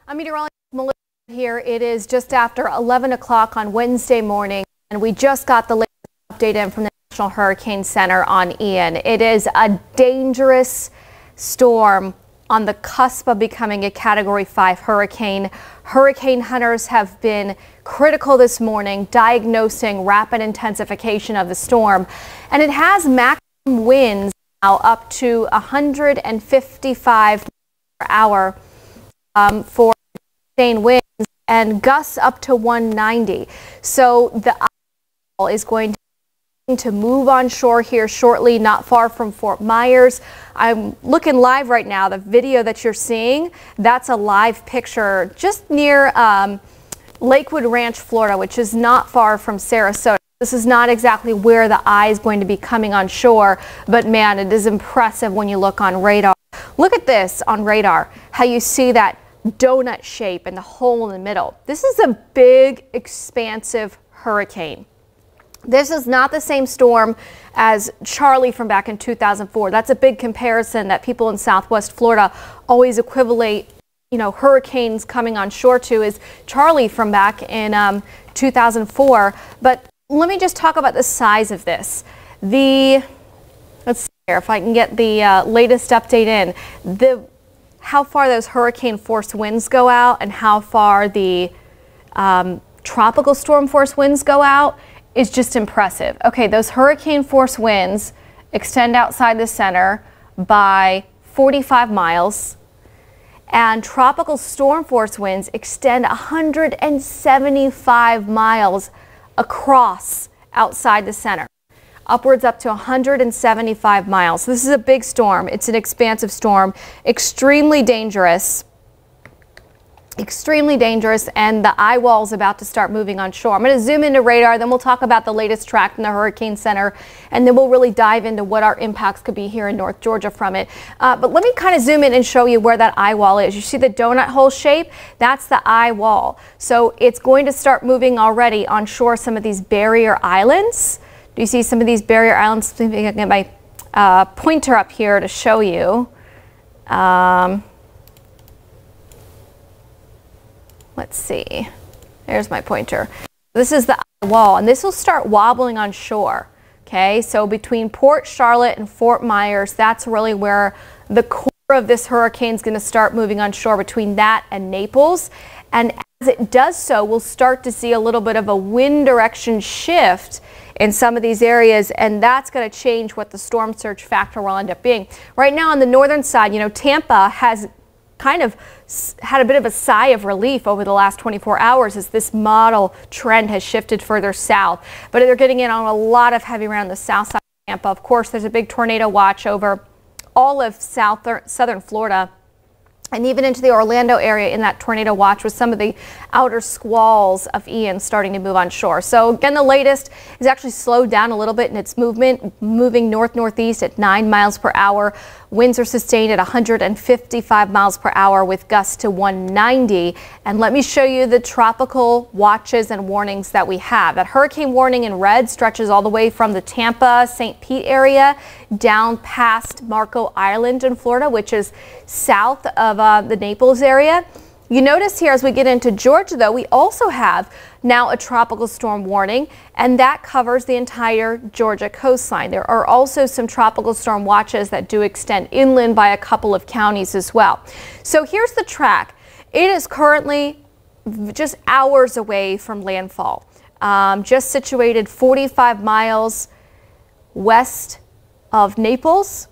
I'm meteorologist Melissa here. It is just after 11 o'clock on Wednesday morning, and we just got the latest update in from the National Hurricane Center on Ian. It is a dangerous storm on the cusp of becoming a Category 5 hurricane. Hurricane hunters have been critical this morning, diagnosing rapid intensification of the storm, and it has maximum winds now up to 155 miles per hour for sustained winds and gusts up to 190. So the landfall is going to move on shore here shortly, not far from Fort Myers. I'm looking live right now. The video that you're seeing, that's a live picture just near Lakewood Ranch, Florida, which is not far from Sarasota. This is not exactly where the eye is going to be coming on shore, but man, it is impressive when you look on radar. Look at this on radar, how you see that donut shape and the hole in the middle. This is a big, expansive hurricane. This is not the same storm as Charlie from back in 2004. That's a big comparison that people in Southwest Florida always equivalent, hurricanes coming on shore to is Charlie from back in 2004. But let me just talk about the size of this. Let's see here if I can get the latest update in. How far those hurricane force winds go out and how far the tropical storm force winds go out is just impressive. Okay, those hurricane force winds extend outside the center by 45 miles and tropical storm force winds extend 175 miles across outside the center, upwards up to 175 miles. This is a big storm. It's an expansive storm, extremely dangerous, and the eye wall is about to start moving on shore. I'm going to zoom into radar, then we'll talk about the latest track from the Hurricane Center, and then we'll really dive into what our impacts could be here in North Georgia from it. But let me kind of zoom in and show you where that eye wall is. You see the donut hole shape? That's the eye wall. So it's going to start moving already on shore some of these barrier islands. Do you see some of these barrier islands? Let me get my pointer up here to show you. Let's see. There's my pointer. This is the eye wall, and this will start wobbling on shore. Okay, so between Port Charlotte and Fort Myers, that's really where the core of this hurricane is going to start moving on shore, between that and Naples. And as it does so, we'll start to see a little bit of a wind direction shift in some of these areas, and that's going to change what the storm surge factor will end up being. Right now on the northern side, Tampa has kind of had a bit of a sigh of relief over the last 24 hours as this model trend has shifted further south. But they're getting in on a lot of heavy rain on the south side of Tampa. Of course, there's a big tornado watch over all of southern Florida, and even into the Orlando area in that tornado watch, with some of the outer squalls of Ian starting to move on shore. So again, the latest is actually slowed down a little bit in its movement, moving north-northeast at 9 miles per hour. Winds are sustained at 155 miles per hour with gusts to 190. And let me show you the tropical watches and warnings that we have. That hurricane warning in red stretches all the way from the Tampa, St. Pete area down past Marco Island in Florida, which is south of the Naples area. You notice here as we get into Georgia, though, we also have now a tropical storm warning, and that covers the entire Georgia coastline. There are also some tropical storm watches that do extend inland by a couple of counties as well. So here's the track. It is currently just hours away from landfall, just situated 45 miles west of Naples,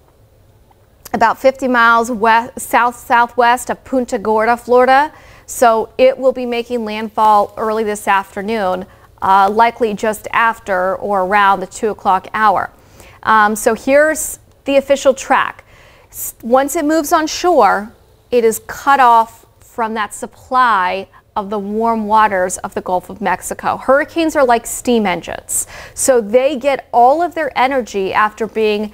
about 50 miles southwest of Punta Gorda, Florida. So it will be making landfall early this afternoon, likely just after or around the 2 o'clock hour. So here's the official track. Once it moves on shore, it is cut off from that supply of the warm waters of the Gulf of Mexico. Hurricanes are like steam engines. So they get all of their energy after being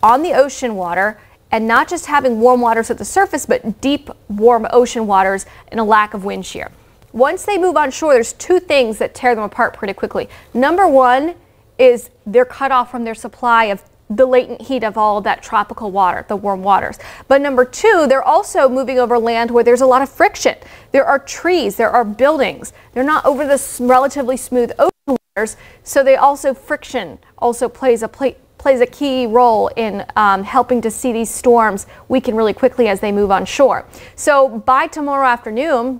on the ocean water, and not just having warm waters at the surface, but deep, warm ocean waters and a lack of wind shear. Once they move on shore, there's two things that tear them apart pretty quickly. Number one is they're cut off from their supply of the latent heat of all of that tropical water, the warm waters. But number two, they're also moving over land where there's a lot of friction. There are trees, there are buildings. They're not over the relatively smooth ocean waters, so they also friction also plays a key role in helping to see these storms weaken really quickly as they move on shore. So by tomorrow afternoon,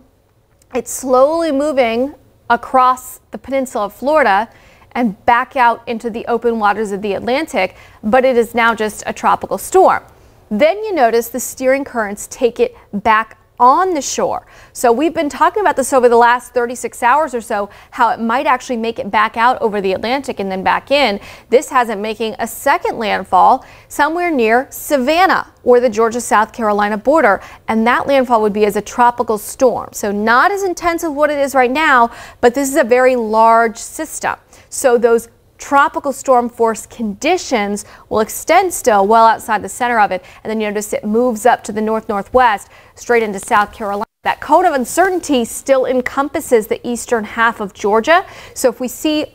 it's slowly moving across the peninsula of Florida and back out into the open waters of the Atlantic, but it is now just a tropical storm. Then you notice the steering currents take it back on the shore. So we've been talking about this over the last 36 hours or so, how it might actually make it back out over the Atlantic and then back in. This has it making a second landfall somewhere near Savannah or the Georgia-South Carolina border, and that landfall would be as a tropical storm. So not as intense as what it is right now, but this is a very large system. So those tropical storm force conditions will extend still well outside the center of it, and then you notice it moves up to the north-northwest straight into South Carolina. That cone of uncertainty still encompasses the eastern half of Georgia. So if we see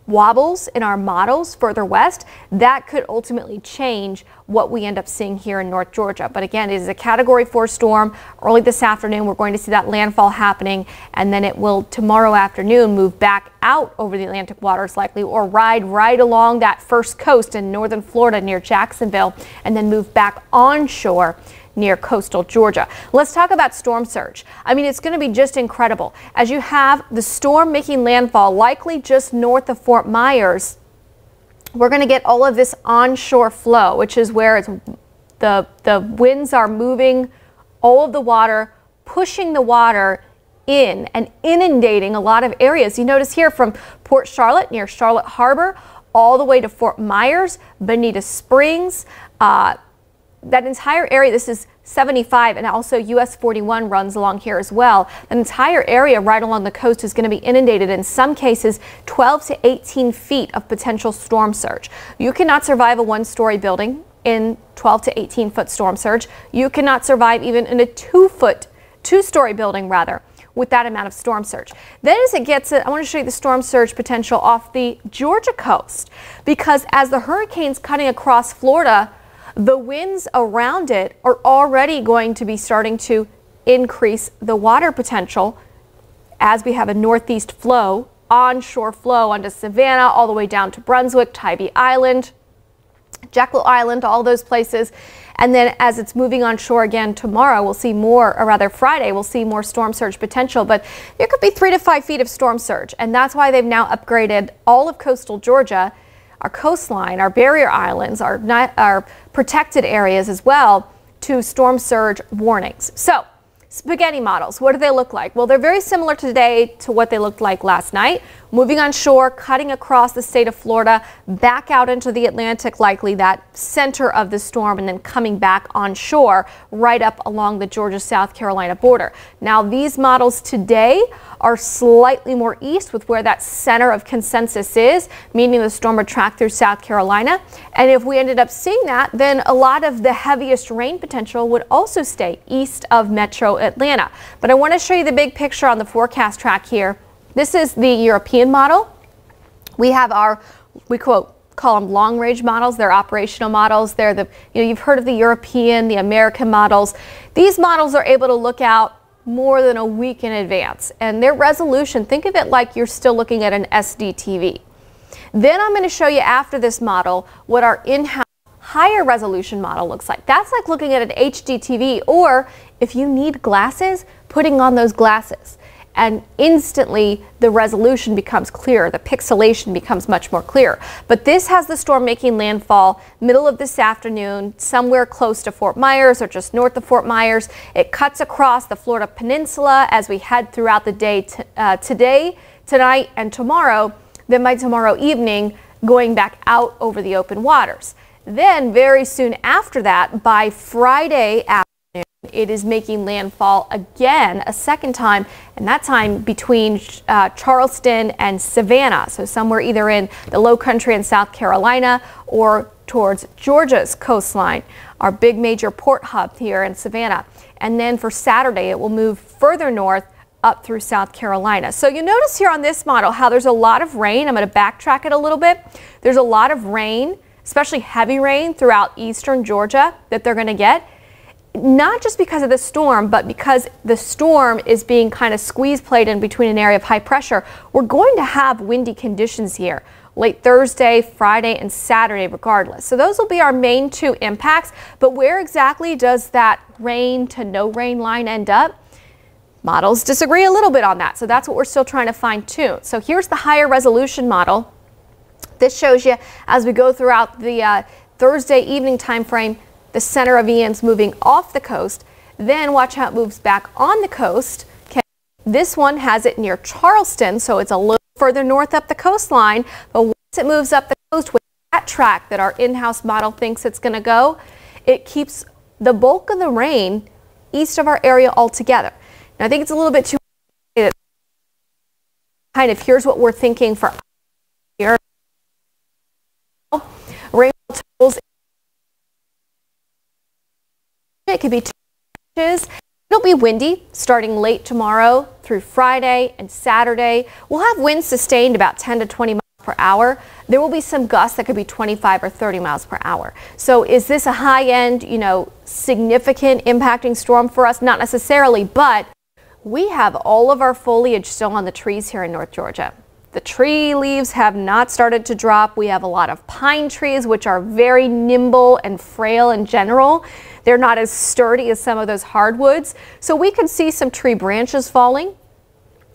wobbles in our models further west, that could ultimately change what we end up seeing here in North Georgia. But again, it is a Category 4 storm. Early this afternoon, we're going to see that landfall happening, and then it will tomorrow afternoon move back out over the Atlantic waters likely, or ride right along that first coast in northern Florida near Jacksonville, and then move back onshore near coastal Georgia. Let's talk about storm surge. I mean, it's going to be just incredible. As you have the storm making landfall likely just north of Fort Myers, we're going to get all of this onshore flow, which is where it's the winds are moving all of the water, pushing the water in and inundating a lot of areas. You notice here from Port Charlotte near Charlotte Harbor all the way to Fort Myers, Bonita Springs, that entire area. This is 75, and also US 41 runs along here as well. An entire area right along the coast is going to be inundated, in some cases 12 to 18 feet of potential storm surge. You cannot survive a one-story building in 12 to 18 foot storm surge. You cannot survive even in a two-story building rather, with that amount of storm surge. Then as it gets, I want to show you the storm surge potential off the Georgia coast, because as the hurricane's cutting across Florida, the winds around it are already going to be starting to increase the water potential as we have a northeast flow, onshore flow onto Savannah, all the way down to Brunswick, Tybee Island, Jekyll Island, all those places. And then as it's moving onshore again tomorrow, we'll see more, or rather Friday, we'll see more storm surge potential, but there could be 3 to 5 feet of storm surge. And that's why they've now upgraded all of coastal Georgia, our coastline, our barrier islands, our protected areas as well, to storm surge warnings. So spaghetti models, what do they look like? Well, they're very similar today to what they looked like last night. Moving on shore, cutting across the state of Florida, back out into the Atlantic, likely that center of the storm, and then coming back on shore right up along the Georgia-South Carolina border. Now, these models today are slightly more east with where that center of consensus is, meaning the storm would track through South Carolina. And if we ended up seeing that, then a lot of the heaviest rain potential would also stay east of metro Atlanta. But I want to show you the big picture on the forecast track here. This is the European model. We have our, call them long range models. They're operational models. They're the, you've heard of the European, the American models. These models are able to look out more than a week in advance, and their resolution, think of it like you're still looking at an SD TV. Then I'm going to show you after this model what our in-house higher resolution model looks like. That's like looking at an HD TV, or if you need glasses, putting on those glasses, and instantly the resolution becomes clearer, the pixelation becomes much more clear. But this has the storm making landfall middle of this afternoon, somewhere close to Fort Myers or just north of Fort Myers. It cuts across the Florida peninsula as we head throughout the day today, tonight, and tomorrow. Then by tomorrow evening, going back out over the open waters. Then very soon after that, by Friday afternoon, it is making landfall again a second time, and that time between Charleston and Savannah. So somewhere either in the low country in South Carolina or towards Georgia's coastline, our big major port hub here in Savannah. And then for Saturday, it will move further north up through South Carolina. So you notice here on this model how there's a lot of rain. I'm going to backtrack it a little bit. There's a lot of rain especially heavy rain throughout eastern Georgia that they're going to get. Not just because of the storm, but because the storm is being kind of squeeze played in between an area of high pressure. We're going to have windy conditions here late Thursday, Friday, and Saturday regardless. So those will be our main two impacts. But where exactly does that rain to no rain line end up? Models disagree a little bit on that. So that's what we're still trying to fine tune. So here's the higher resolution model. This shows you as we go throughout the Thursday evening time frame, the center of Ian's moving off the coast. Then watch how it moves back on the coast. Okay. This one has it near Charleston, so it's a little further north up the coastline. But once it moves up the coast with that track that our in-house model thinks it's going to go, it keeps the bulk of the rain east of our area altogether. Now, I think it's a little bit too kind of here's what we're thinking for here. Rainfall totals. It could be 2 inches. It'll be windy starting late tomorrow through Friday and Saturday. We'll have winds sustained about 10 to 20 miles per hour. There will be some gusts that could be 25 or 30 miles per hour. So is this a high-end, significant impacting storm for us? Not necessarily, but we have all of our foliage still on the trees here in North Georgia. The tree leaves have not started to drop. We have a lot of pine trees, which are very nimble and frail in general. They're not as sturdy as some of those hardwoods. So we could see some tree branches falling.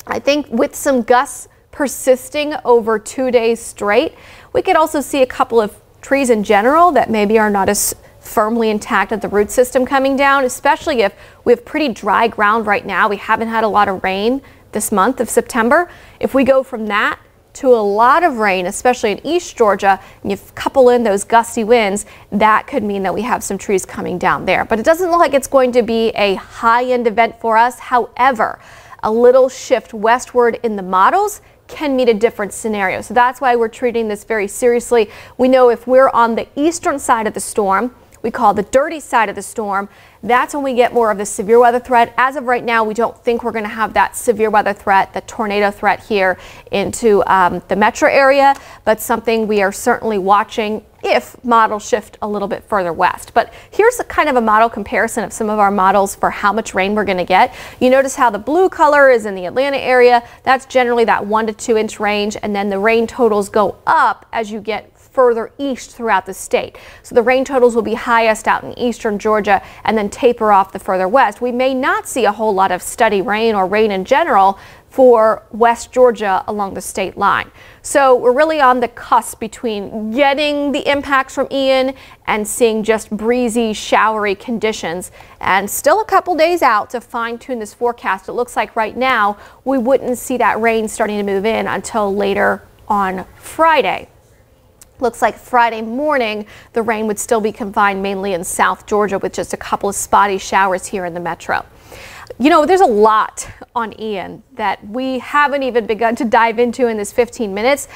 I think with some gusts persisting over 2 days straight, we could also see a couple of trees in general that maybe are not as firmly intact at the root system coming down, especially if we have pretty dry ground right now. We haven't had a lot of rain this month of September. If we go from that to a lot of rain, especially in East Georgia, and you couple in those gusty winds, that could mean that we have some trees coming down there. But it doesn't look like it's going to be a high-end event for us. However, a little shift westward in the models can mean a different scenario. So that's why we're treating this very seriously. We know if we're on the eastern side of the storm, we call the dirty side of the storm, that's when we get more of the severe weather threat. As of right now, we don't think we're going to have that severe weather threat, the tornado threat here into the metro area, but something we are certainly watching if models shift a little bit further west. But here's a kind of a model comparison of some of our models for how much rain we're going to get. You notice how the blue color is in the Atlanta area. That's generally that 1 to 2 inch range, and then the rain totals go up as you get further east throughout the state. So the rain totals will be highest out in eastern Georgia and then taper off the further west. We may not see a whole lot of steady rain or rain in general for West Georgia along the state line. So we're really on the cusp between getting the impacts from Ian and seeing just breezy, showery conditions, and still a couple days out to fine tune this forecast. It looks like right now we wouldn't see that rain starting to move in until later on Friday. Looks like Friday morning, the rain would still be confined mainly in South Georgia with just a couple of spotty showers here in the metro. There's a lot on Ian that we haven't even begun to dive into in this 15 minutes.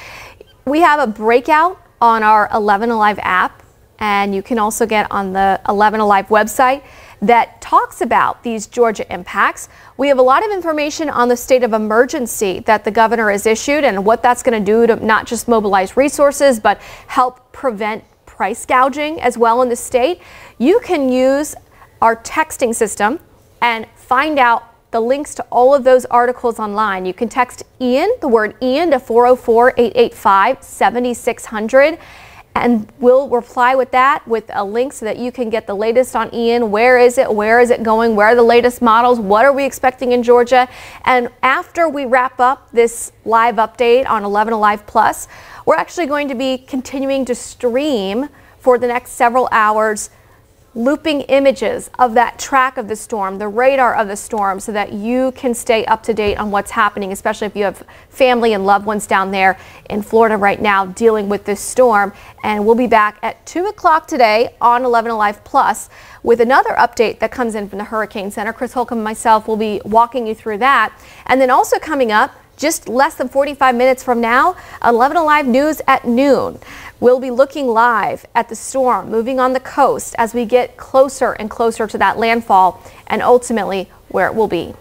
We have a breakout on our 11 Alive app, and you can also get on the 11 Alive website that talks about these Georgia impacts. We have a lot of information on the state of emergency that the governor has issued and what that's going to do to not just mobilize resources, but help prevent price gouging as well in the state. You can use our texting system and find out the links to all of those articles online. You can text Ian, the word Ian, to 404-885-7600. And we'll reply with that with a link so that you can get the latest on Ian. Where is it? Where is it going? Where are the latest models? What are we expecting in Georgia? And after we wrap up this live update on 11 Alive Plus, we're actually going to be continuing to stream for the next several hours, looping images of that track of the storm, the radar of the storm, so that you can stay up to date on what's happening, especially if you have family and loved ones down there in Florida right now dealing with this storm. And we'll be back at 2 o'clock today on 11 Alive Plus with another update that comes in from the Hurricane Center. Chris Holcomb and myself will be walking you through that. And then also coming up, just less than 45 minutes from now, 11 Alive News at noon. We'll be looking live at the storm moving on the coast as we get closer and closer to that landfall and ultimately where it will be.